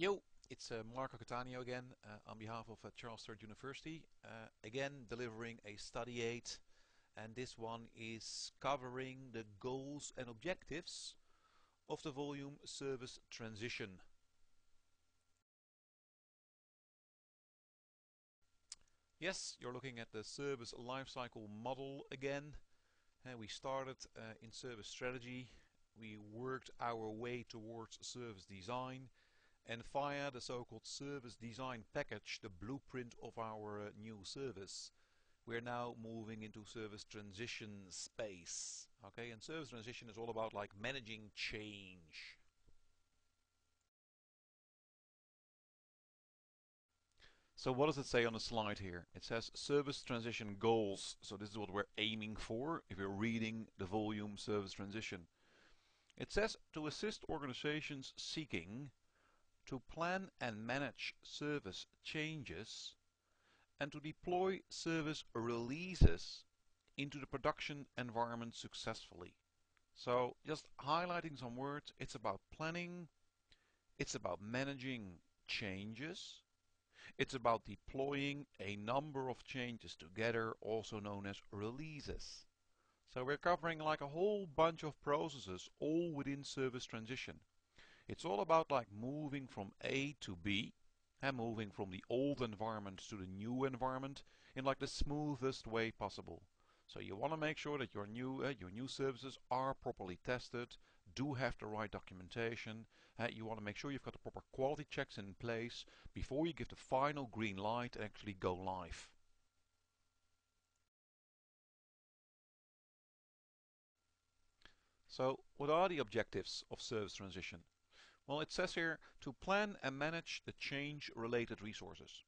Yo, it's Marco Catania again on behalf of Charles III University. Again, delivering a study aid, and this one is covering the goals and objectives of the volume service transition. Yes, you're looking at the service lifecycle model again. We started in service strategy. We worked our way towards service design. And via the so-called service design package, the blueprint of our new service, we're now moving into service transition space. Okay, and service transition is all about like managing change. So what does it say on the slide here? It says service transition goals. So this is what we're aiming for if you're reading the volume service transition. It says to assist organizations seeking to plan and manage service changes and to deploy service releases into the production environment successfully. So just highlighting some words, it's about planning, it's about managing changes, it's about deploying a number of changes together, also known as releases. So we're covering like a whole bunch of processes all within service transition. It's all about like moving from A to B and moving from the old environment to the new environment in like the smoothest way possible. So you want to make sure that your new services are properly tested, do have the right documentation. You want to make sure you've got the proper quality checks in place before you give the final green light and actually go live. So what are the objectives of service transition? Well, it says here to plan and manage the change-related resources,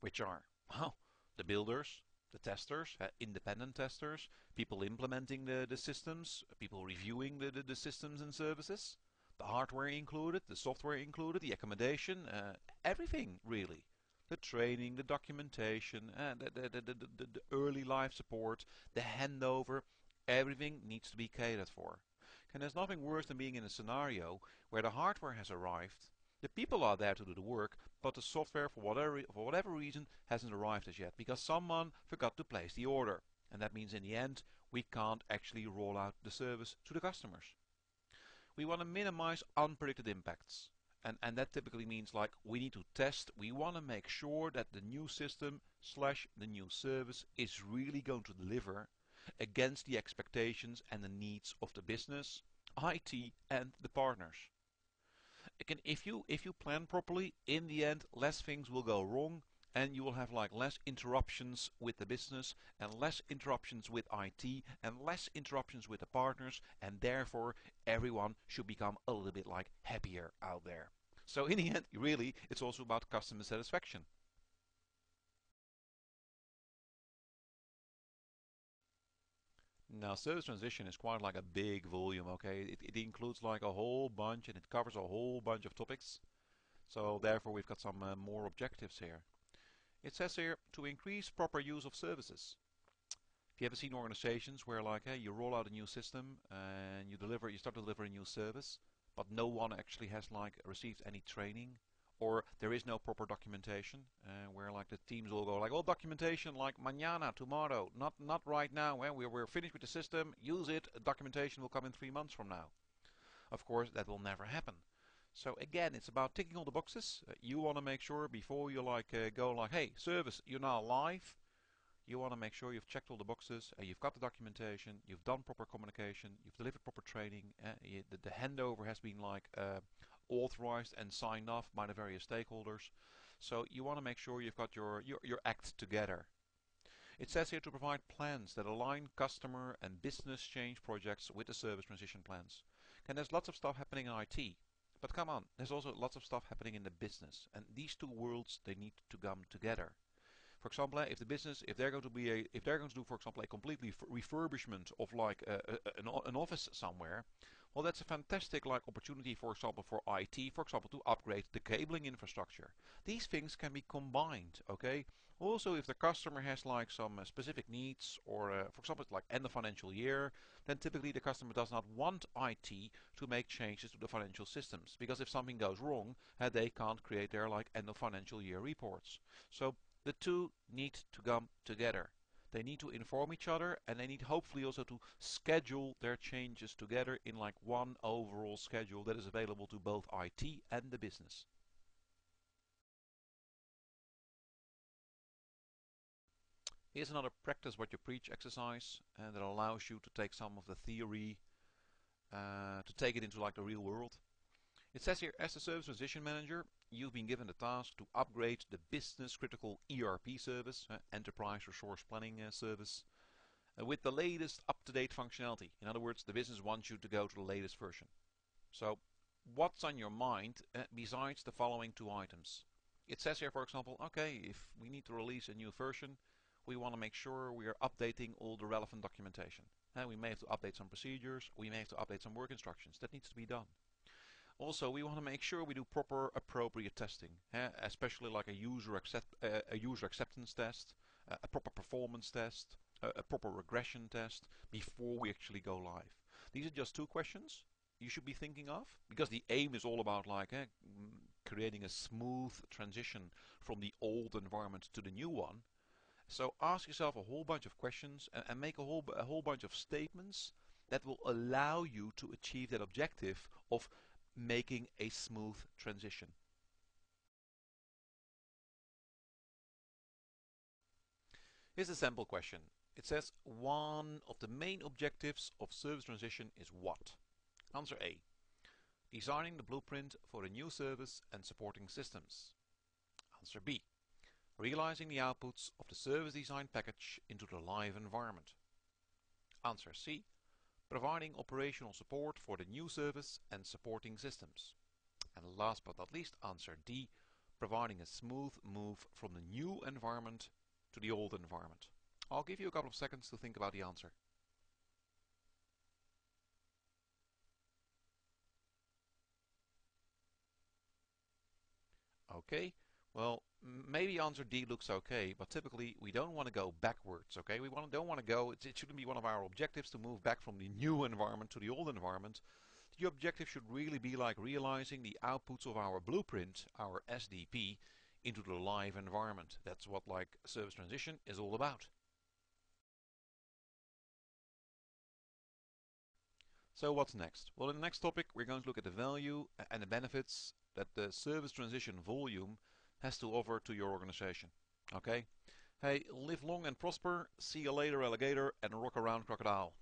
which are, well, the builders, the testers, independent testers, people implementing the systems, people reviewing the systems and services, the hardware included, the software included, the accommodation, everything really. The training, the documentation, the early life support, the handover, everything needs to be catered for. And there's nothing worse than being in a scenario where the hardware has arrived, the people are there to do the work, but the software for whatever reason hasn't arrived as yet because someone forgot to place the order. And that means in the end we can't actually roll out the service to the customers. We want to minimize unpredicted impacts. And that typically means like we need to test, we want to make sure that the new system slash the new service is really going to deliver against the expectations and the needs of the business, IT and the partners. Again, if you plan properly, in the end less things will go wrong and you will have like less interruptions with the business and less interruptions with IT and less interruptions with the partners, and therefore everyone should become a little bit like happier out there. So in the end, really, it's also about customer satisfaction. Now, service transition is quite like a big volume, okay? It includes like a whole bunch and it covers a whole bunch of topics. So therefore we've got some more objectives here. It says here to increase proper use of services. Have you ever seen organizations where like, hey, you roll out a new system and you start delivering a new service, but no one actually has like received any training, or there is no proper documentation, where like the teams will go like, oh, documentation like mañana, tomorrow, not right now. We're finished with the system, use it. Documentation will come in 3 months from now. Of course, that will never happen. So again, it's about ticking all the boxes. You want to make sure before you like go like, hey, service, you're now live. You want to make sure you've checked all the boxes, you've got the documentation, you've done proper communication, you've delivered proper training, the handover has been like authorized and signed off by the various stakeholders. So you want to make sure you've got your act together. It says here to provide plans that align customer and business change projects with the service transition plans. And there's lots of stuff happening in IT. But come on, there's also lots of stuff happening in the business. And these two worlds, they need to come together. For example, if the business, if they're going to do, for example, a completely refurbishment of like an office somewhere, Well, that's a fantastic opportunity, for example, for IT, for example, to upgrade the cabling infrastructure. These things can be combined, okay? Also, if the customer has some specific needs, or for example, it's like end of financial year, then typically the customer does not want IT to make changes to the financial systems, because if something goes wrong, they can't create their end of financial year reports. So the two need to come together. They need to inform each other, and they need hopefully also to schedule their changes together in one overall schedule that is available to both IT and the business. Here's another practice what you preach exercise, and that allows you to take some of the theory to take it into the real world. It says here, as the service transition manager, you've been given the task to upgrade the business critical ERP service, Enterprise Resource Planning Service, with the latest up-to-date functionality. In other words, the business wants you to go to the latest version. So, what's on your mind besides the following two items? It says here, for example, okay, if we need to release a new version, we want to make sure we are updating all the relevant documentation. We may have to update some procedures, we may have to update some work instructions. That needs to be done. Also, we want to make sure we do proper appropriate testing, especially like a user acceptance test, a proper performance test, a proper regression test before we actually go live. These are just two questions you should be thinking of, because the aim is all about creating a smooth transition from the old environment to the new one. So ask yourself a whole bunch of questions and make a whole bunch of statements that will allow you to achieve that objective of making a smooth transition. Here's a sample question. It says, one of the main objectives of service transition is what? Answer A. Designing the blueprint for the new service and supporting systems. Answer B. Realizing the outputs of the service design package into the live environment. Answer C. Providing operational support for the new service and supporting systems. And last but not least, answer D. Providing a smooth move from the new environment to the old environment. I'll give you a couple of seconds to think about the answer. Okay, well, maybe answer D looks okay, but typically we don't want to go backwards, okay? Don't want to go, it shouldn't be one of our objectives to move back from the new environment to the old environment. The objective should really be realizing the outputs of our blueprint, our SDP, into the live environment. That's what service transition is all about. So what's next? Well, in the next topic we're going to look at the value and the benefits that the service transition volume has to offer to your organization. Okay? Hey, live long and prosper, see you later alligator, and rock around crocodile.